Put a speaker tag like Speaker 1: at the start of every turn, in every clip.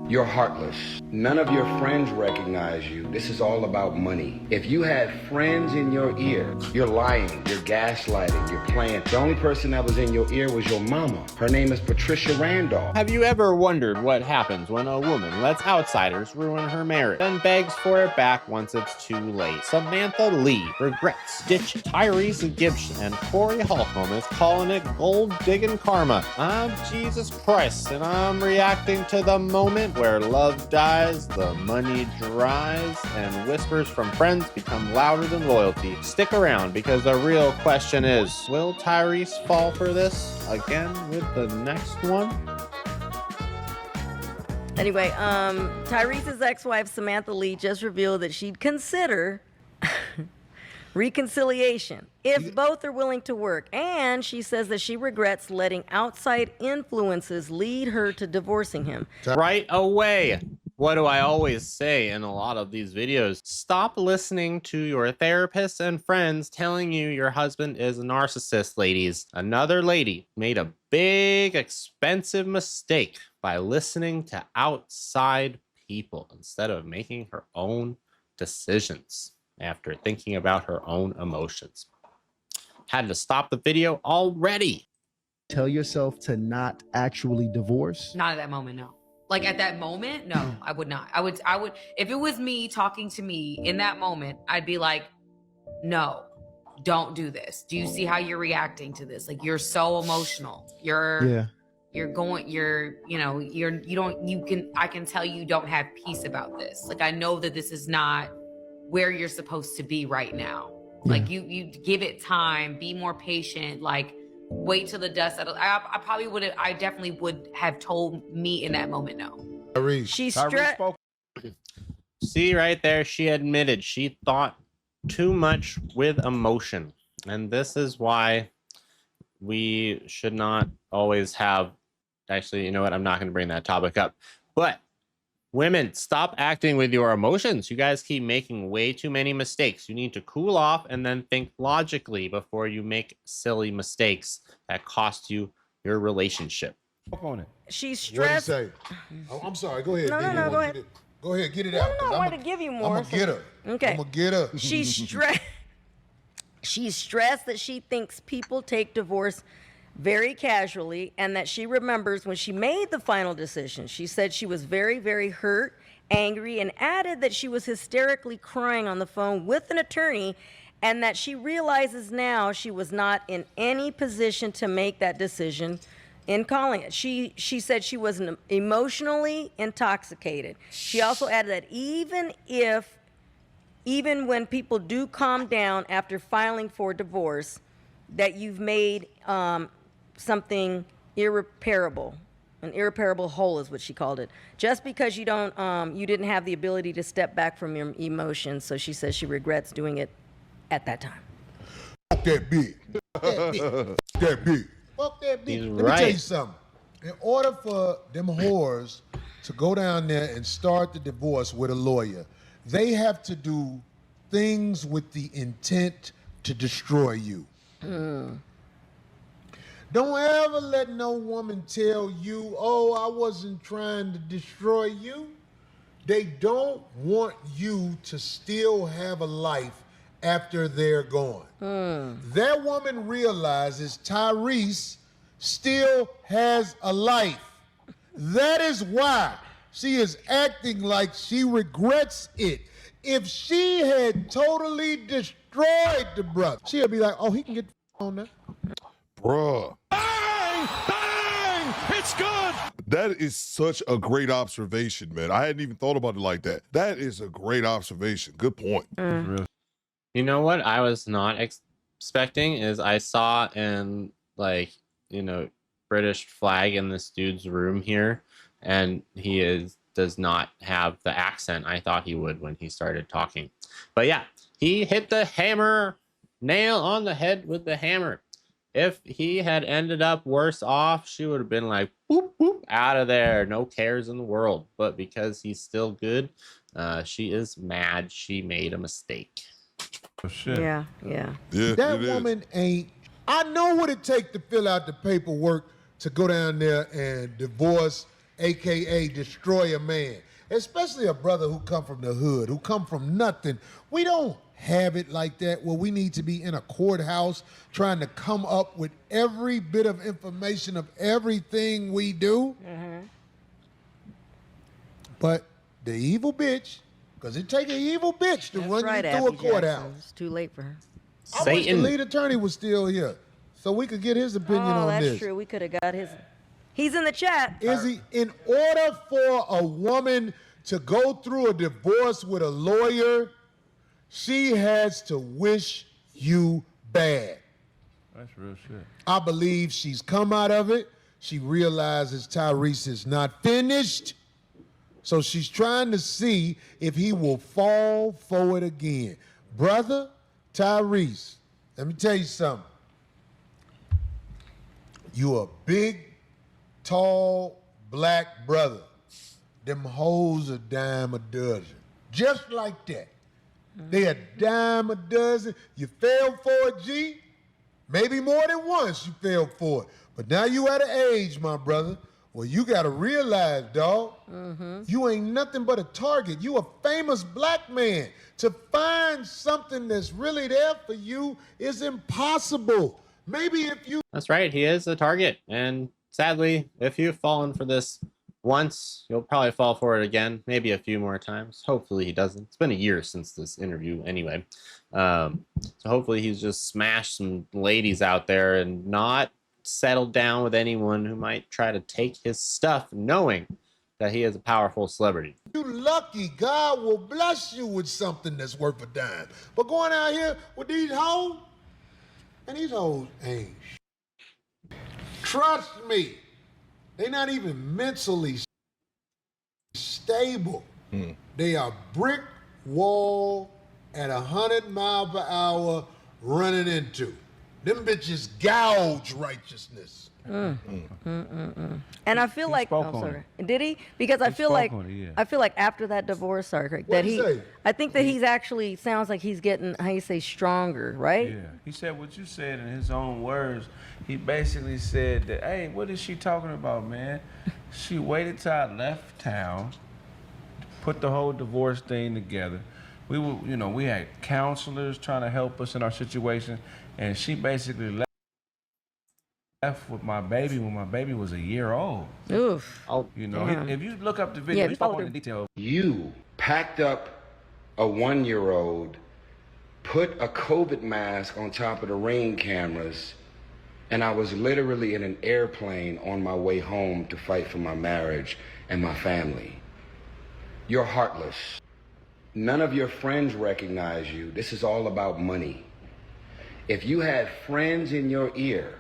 Speaker 1: You're heartless. None of your friends recognize you. This is all about money. If you had friends in your ear, you're lying, you're gaslighting, you're playing. The only person that was in your ear was your mama. Her name is Patricia Randolph.
Speaker 2: Have you ever wondered what happens when a woman lets outsiders ruin her marriage, then begs for it back once it's too late? Samantha Lee regrets ditch Tyrese and Gibson, and Corey Holcomb is calling it gold-digging karma. I'm Jesus Christ, and I'm reacting to the moment where love dies, the money dries, and whispers from friends become louder than loyalty. Stick around, because the real question is, will Tyrese fall for this again with the next one?
Speaker 3: Anyway, Tyrese's ex-wife Samantha Lee just revealed that she'd consider reconciliation if both are willing to work, and she says that she regrets letting outside influences lead her to divorcing him.
Speaker 2: Right away. What do I always say in a lot of these videos? Stop listening to your therapists and friends telling you your husband is a narcissist, ladies. Another lady made a big, expensive mistake by listening to outside people instead of making her own decisions after thinking about her own emotions. Had to stop the video already.
Speaker 4: Tell yourself to not actually divorce?
Speaker 5: Not at that moment, no. Like at that moment, no, I would not. I would, if it was me talking to me in that moment, I'd be like, no, don't do this. Do you see how you're reacting to this? Like, you're so emotional. I can tell you don't have peace about this. Like, I know that this is not where you're supposed to be right now. Like, you give it time, be more patient, like, wait till the dust settles. I definitely would have told me in that moment no.
Speaker 3: She's stressed.
Speaker 2: See right there, she admitted she thought too much with emotion. And this is why we should not always have, actually, you know what? I'm not going to bring that topic up. But women, stop acting with your emotions. You guys keep making way too many mistakes. You need to cool off and then think logically before you make silly mistakes that cost you your relationship.
Speaker 3: She's stressed.
Speaker 6: What did he say? Oh, I'm sorry. Go ahead.
Speaker 3: No, go ahead.
Speaker 6: Go ahead. Get it out.
Speaker 3: No, I want to give you more.
Speaker 6: I'm going to get her.
Speaker 3: Okay.
Speaker 6: I'm going to get her.
Speaker 3: She's stressed. She's stressed that she thinks people take divorce very casually, and that she remembers when she made the final decision. She said she was very, very hurt, angry, and added that she was hysterically crying on the phone with an attorney, and that she realizes now she was not in any position to make that decision in calling it. She said she was emotionally intoxicated. She also added that even when people do calm down after filing for divorce, that you've made something irreparable. An irreparable hole is what she called it. Just because you didn't have the ability to step back from your emotions. So she says she regrets doing it at that time.
Speaker 6: Fuck that bitch. That bitch. Fuck that bitch. Let me tell you something. In order for them whores to go down there and start the divorce with a lawyer, they have to do things with the intent to destroy you. Don't ever let no woman tell you, oh, I wasn't trying to destroy you. They don't want you to still have a life after they're gone. That woman realizes Tyrese still has a life. That is why she is acting like she regrets it. If she had totally destroyed the brother, she'd be like, oh, he can get on that.
Speaker 7: Bruh.
Speaker 8: Bang! Bang! It's good!
Speaker 7: That is such a great observation, man. I hadn't even thought about it like that. That is a great observation. Good point.
Speaker 2: You know what I was not expecting is I saw in, like, you know, British flag in this dude's room here, and he does not have the accent I thought he would when he started talking. But yeah, he hit the nail on the head with the hammer. If he had ended up worse off, she would have been like, boop, boop, out of there. No cares in the world. But because he's still good, she is mad she made a mistake.
Speaker 8: Oh, shit.
Speaker 3: Yeah.
Speaker 6: That woman ain't. I know what it takes to fill out the paperwork to go down there and divorce AKA destroy a man. Especially a brother who come from the hood, who come from nothing. We don't have it like that where we need to be in a courthouse trying to come up with every bit of information of everything we do. But the evil bitch, because it take an evil bitch to run you through a courthouse.
Speaker 3: It's too late for her.
Speaker 6: I wish the lead attorney was still here so we could get his opinion on this.
Speaker 3: Oh, that's true. We could have got his. He's in the chat.
Speaker 6: In order for a woman to go through a divorce with a lawyer, she has to wish you bad.
Speaker 8: That's real shit.
Speaker 6: I believe she's come out of it. She realizes Tyrese is not finished. So she's trying to see if he will fall for it again. Brother Tyrese, let me tell you something. You a big, tall, black brother. Them hoes a dime a dozen. Just like that. They a dime a dozen. You fell for it, G. Maybe more than once you fell for it. But now you at an age, my brother, where you gotta realize, dog, you ain't nothing but a target. You a famous black man. To find something that's really there for you is impossible. Maybe if you...
Speaker 2: That's right, he is a target. And sadly, if you've fallen for this once, you'll probably fall for it again, maybe a few more times. Hopefully he doesn't. It's been a year since this interview anyway. So hopefully he's just smashed some ladies out there and not settled down with anyone who might try to take his stuff, knowing that he is a powerful celebrity.
Speaker 6: You lucky. God will bless you with something that's worth a dime. But going out here with these hoes, and these hoes ain't trust me, they're not even mentally stable. They are brick wall at 100 miles per hour running into. Them bitches gouge righteousness.
Speaker 3: And I feel like,
Speaker 8: spoke
Speaker 3: oh,
Speaker 8: on
Speaker 3: sorry, did he? Because I feel like, I feel like after that divorce, sorry, Craig, that
Speaker 6: What'd he say?
Speaker 3: I think that he's actually sounds like he's getting, how you say, stronger, right?
Speaker 9: Yeah, he said what you said in his own words. He basically said that, hey, what is she talking about, man? She waited till I left town, put the whole divorce thing together. We were, you know, we had counselors trying to help us in our situation, and she basically left with my baby when my baby was a year old.
Speaker 3: Oof.
Speaker 2: Oh,
Speaker 9: You know,
Speaker 3: Damn.
Speaker 9: if you look up the video,
Speaker 3: Yeah,
Speaker 9: he
Speaker 3: follow
Speaker 9: spoke on the
Speaker 3: through.
Speaker 9: detail.
Speaker 1: You packed up a 1-year-old, put a COVID mask on top of the Ring cameras, and I was literally in an airplane on my way home to fight for my marriage and my family. You're heartless. None of your friends recognize you. This is all about money. If you had friends in your ear,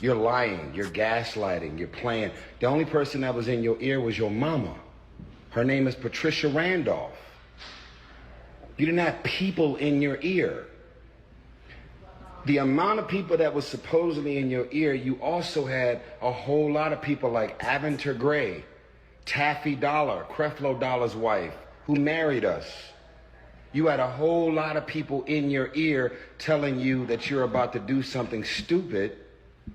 Speaker 1: you're lying, you're gaslighting, you're playing. The only person that was in your ear was your mama. Her name is Patricia Randolph. You didn't have people in your ear. The amount of people that was supposedly in your ear, you also had a whole lot of people like Aventer Gray, Taffy Dollar, Creflo Dollar's wife, who married us. You had a whole lot of people in your ear telling you that you're about to do something stupid,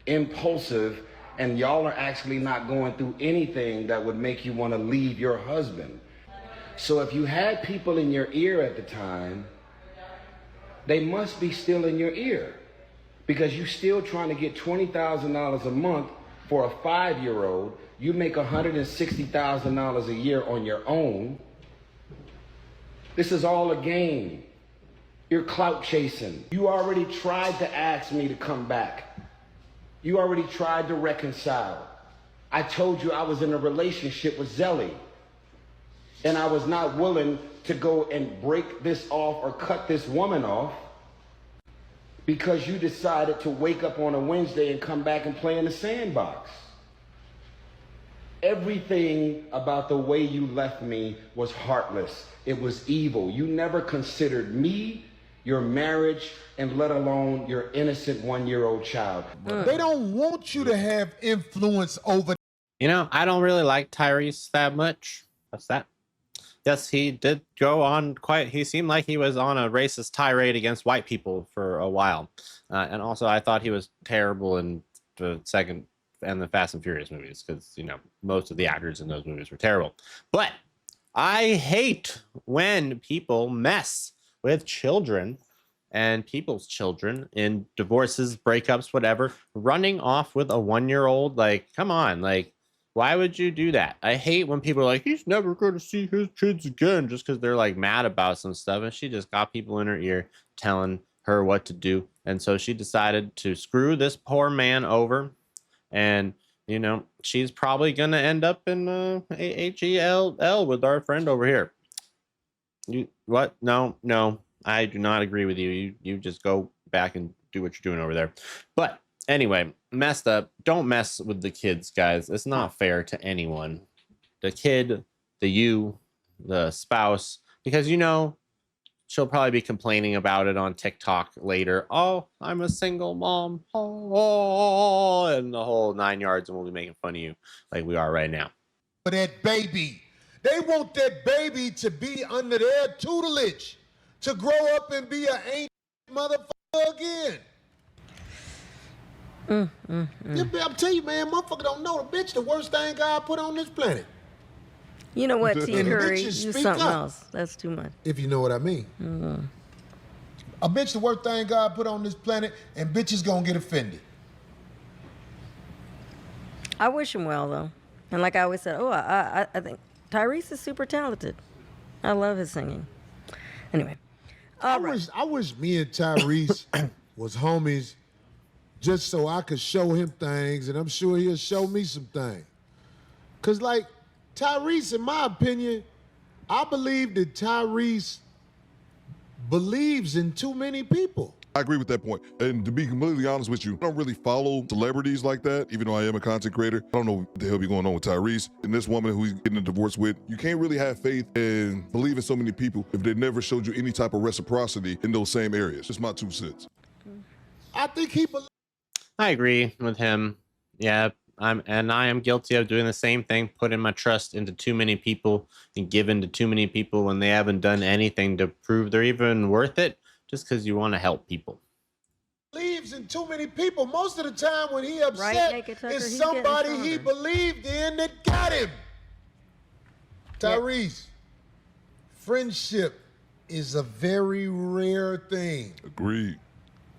Speaker 1: impulsive, and y'all are actually not going through anything that would make you want to leave your husband. So if you had people in your ear at the time, they must be still in your ear, because you're still trying to get $20,000 a month for a 5-year-old. You make $160,000 a year on your own. This is all a game. You're clout chasing. You already tried to ask me to come back. You already tried to reconcile. I told you I was in a relationship with Zelly, and I was not willing to go and break this off or cut this woman off because you decided to wake up on a Wednesday and come back and play in the sandbox. Everything about the way you left me was heartless. It was evil. You never considered me, your marriage, and let alone your innocent 1-year-old child.
Speaker 6: They don't want you to have influence over.
Speaker 2: You know, I don't really like Tyrese that much. What's that? Yes, he did go on he seemed like he was on a racist tirade against white people for a while. And also, I thought he was terrible in the second and the Fast and Furious movies, because you know most of the actors in those movies were terrible. But I hate when people mess with children and people's children in divorces, breakups, whatever, running off with a 1-year-old. Like, come on, like, why would you do that? I hate when people are like, he's never going to see his kids again, just because they're like mad about some stuff. And she just got people in her ear telling her what to do. And so she decided to screw this poor man over. And, you know, she's probably going to end up in HELL with our friend over here. You what? No, I do not agree with you. You just go back and do what you're doing over there. But anyway, messed up. Don't mess with the kids, guys. It's not fair to anyone. The kid, the spouse, because you know she'll probably be complaining about it on TikTok later. Oh, I'm a single mom. Oh, and the whole 9 yards, and we'll be making fun of you like we are right now.
Speaker 6: For that baby. They want that baby to be under their tutelage, to grow up and be an ain't motherfucker again. I'm telling you, man, motherfucker don't know the bitch the worst thing God put on this planet.
Speaker 3: You know what, T.
Speaker 6: And
Speaker 3: Curry?
Speaker 6: bitches
Speaker 3: Use
Speaker 6: speak
Speaker 3: something
Speaker 6: up.
Speaker 3: else. That's too much.
Speaker 6: If you know what I mean. A bitch the worst thing God put on this planet, and bitches gonna get offended.
Speaker 3: I wish him well, though. And like I always said, I think Tyrese is super talented. I love his singing. Anyway.
Speaker 6: I wish me and Tyrese was homies just so I could show him things, and I'm sure he'll show me some things. Because, like, Tyrese, in my opinion, I believe that Tyrese believes in too many people.
Speaker 7: I agree with that point. And to be completely honest with you, I don't really follow celebrities like that, even though I am a content creator. I don't know what the hell be going on with Tyrese. And this woman who he's getting a divorce with, you can't really have faith and believe in so many people if they never showed you any type of reciprocity in those same areas. Just my 2 cents.
Speaker 6: I think he believes.
Speaker 2: I agree with him. Yeah, I am guilty of doing the same thing, putting my trust into too many people and giving to too many people when they haven't done anything to prove they're even worth it, just because you want to help people.
Speaker 6: Believes in too many people. Most of the time when he upset, it's somebody he believed in that got him. Tyrese, friendship is a very rare thing.
Speaker 7: Agreed.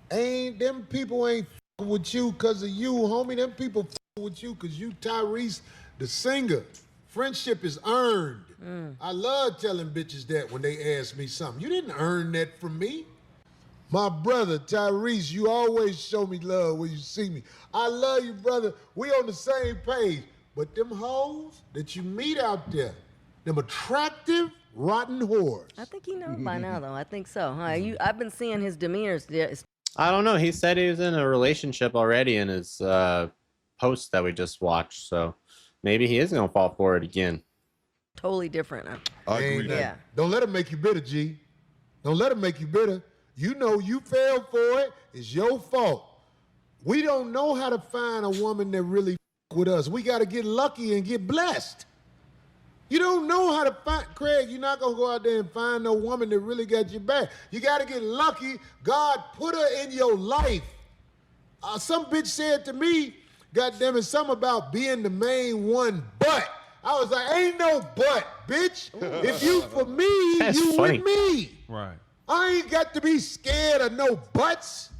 Speaker 6: Them people ain't with you because of you, homie. Them people with you because you Tyrese, the singer. Friendship is earned. I love telling bitches that when they ask me something. You didn't earn that from me. My brother, Tyrese, you always show me love when you see me. I love you, brother. We on the same page. But them hoes that you meet out there, them attractive, rotten whores.
Speaker 3: I think he knows by now, though. I think so. I've been seeing his demeanor.
Speaker 2: I don't know. He said he was in a relationship already in his post that we just watched. So maybe he is going to fall for it again.
Speaker 3: Totally different.
Speaker 7: I agree.
Speaker 3: Yeah.
Speaker 6: Don't let him make you bitter, G. Don't let him make you bitter. You know you fell for it. It's your fault. We don't know how to find a woman that really with us. We got to get lucky and get blessed. You don't know how to find, Craig, you're not going to go out there and find no woman that really got your back. You got to get lucky. God put her in your life. Some bitch said to me, goddamn it, something about being the main one, but. I was like, ain't no but, bitch. If you for me,
Speaker 2: That's
Speaker 6: you
Speaker 2: funny.
Speaker 6: with me.
Speaker 8: Right.
Speaker 6: I ain't got to be scared of no buts.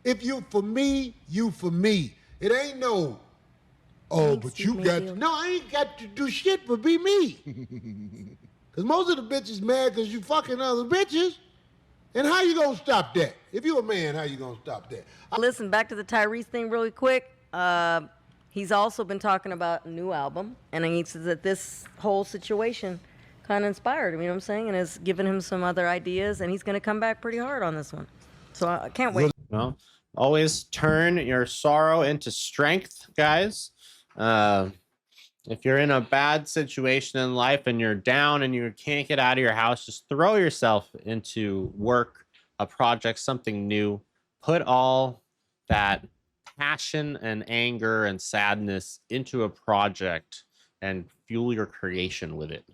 Speaker 6: If you for me, you for me. It ain't no, oh, but you got to, no, I ain't got to do shit but be me. Because most of the bitches mad because you fucking other bitches. And how you gonna stop that? If you a man, how you gonna stop that?
Speaker 3: Listen, back to the Tyrese thing really quick. He's also been talking about a new album, and he says that this whole situation kind of inspired him, you know what I'm saying, and has given him some other ideas, and he's going to come back pretty hard on this one. So I can't wait.
Speaker 2: Well, always turn your sorrow into strength, guys. If you're in a bad situation in life and you're down and you can't get out of your house, just throw yourself into work, a project, something new. Put all that passion and anger and sadness into a project and fuel your creation with it.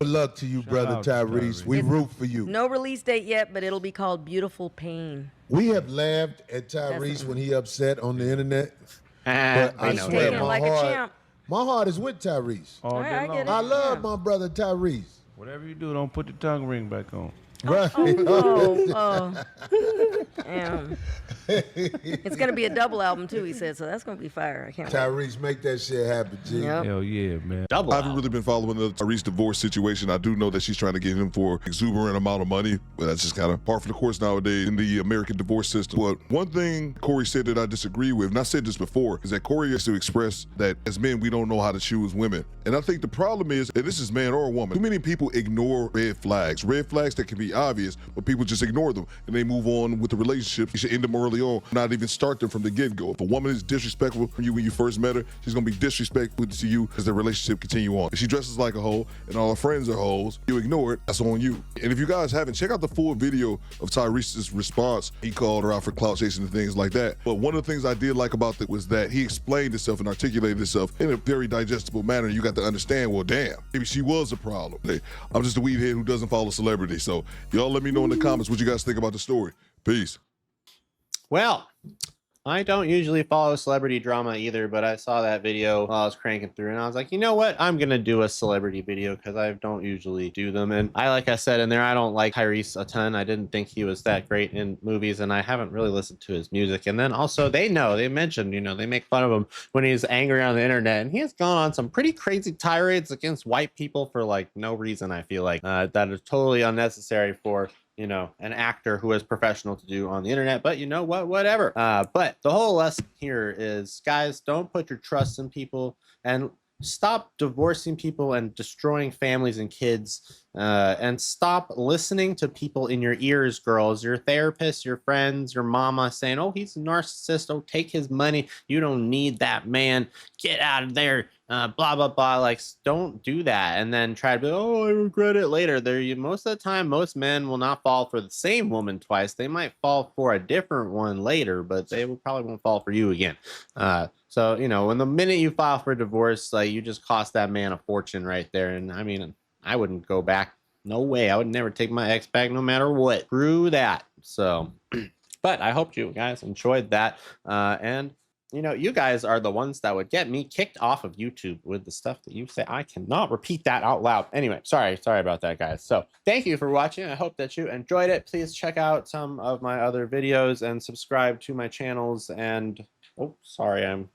Speaker 6: Good luck to you, brother Tyrese. We root for you.
Speaker 3: No release date yet, but it'll be called Beautiful Pain.
Speaker 6: We have laughed at Tyrese when he upset on the internet. But
Speaker 2: I
Speaker 6: I
Speaker 2: know.
Speaker 6: swear,
Speaker 3: Taking it like a champ.
Speaker 6: my heart is with Tyrese.
Speaker 9: All day
Speaker 3: I
Speaker 9: long.
Speaker 3: get it.
Speaker 6: I love
Speaker 3: Yeah.
Speaker 6: my brother Tyrese.
Speaker 9: Whatever you do, don't put the tongue ring back on.
Speaker 6: Right.
Speaker 3: Oh. It's gonna be a double album too, he said. So that's gonna be fire. I can't wait.
Speaker 6: Tyrese, make that shit happen, G.
Speaker 3: Yep.
Speaker 9: Hell yeah, man.
Speaker 2: Double.
Speaker 7: I haven't really been following the Tyrese divorce situation. I do know that she's trying to get him for exuberant amount of money, but that's just kind of par for the course nowadays in the American divorce system. But one thing Corey said that I disagree with, and I said this before, is that Corey has to express that as men, we don't know how to choose women. And I think the problem is, and this is man or woman, too many people ignore red flags that can be obvious, but people just ignore them and they move on with the relationship. You should end them early on, not even start them from the get-go. If a woman is disrespectful to you when you first met her, she's gonna be disrespectful to you as the relationship continue on. If she dresses like a hoe and all her friends are hoes, you ignore it, that's on you. And if you guys haven't, check out the full video of Tyrese's response. He called her out for clout chasing and things like that. But one of the things I did like about it was that he explained himself and articulated himself in a very digestible manner. You got to understand, well, damn, maybe she was a problem. Hey, I'm just a weed head who doesn't follow celebrities. So y'all let me know in the comments what you guys think about the story. Peace.
Speaker 2: Well, I don't usually follow celebrity drama either, but I saw that video while I was cranking through and I was like, you know what? I'm going to do a celebrity video because I don't usually do them. And like I said in there, I don't like Tyrese a ton. I didn't think he was that great in movies and I haven't really listened to his music. And then also they mentioned, they make fun of him when he's angry on the internet and he has gone on some pretty crazy tirades against white people for like no reason. I feel like that is totally unnecessary for an actor who is professional to do on the internet, but you know what, whatever. But the whole lesson here is, guys, don't put your trust in people and stop divorcing people and destroying families and kids, and stop listening to people in your ears, girls, your therapist, your friends, your mama saying, oh, he's a narcissist. Oh, take his money. You don't need that man. Get out of there. Blah, blah, blah. Like, don't do that. And then try to be, oh, I regret it later. Most of the time, most men will not fall for the same woman twice. They might fall for a different one later, but they probably won't fall for you again. So, when the minute you file for divorce, like, you just cost that man a fortune right there. And I mean, I wouldn't go back. No way. I would never take my ex back no matter what. Screw that. So, but I hope you guys enjoyed that. And you guys are the ones that would get me kicked off of YouTube with the stuff that you say. I cannot repeat that out loud. Anyway, sorry about that, guys. So thank you for watching. I hope that you enjoyed it. Please check out some of my other videos and subscribe to my channels. And, oh, sorry, I'm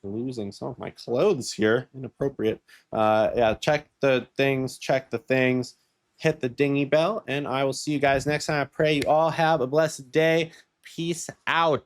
Speaker 2: losing some of my clothes here. Inappropriate. Yeah, check the things, hit the dingy bell, and I will see you guys next time. I pray you all have a blessed day. Peace out.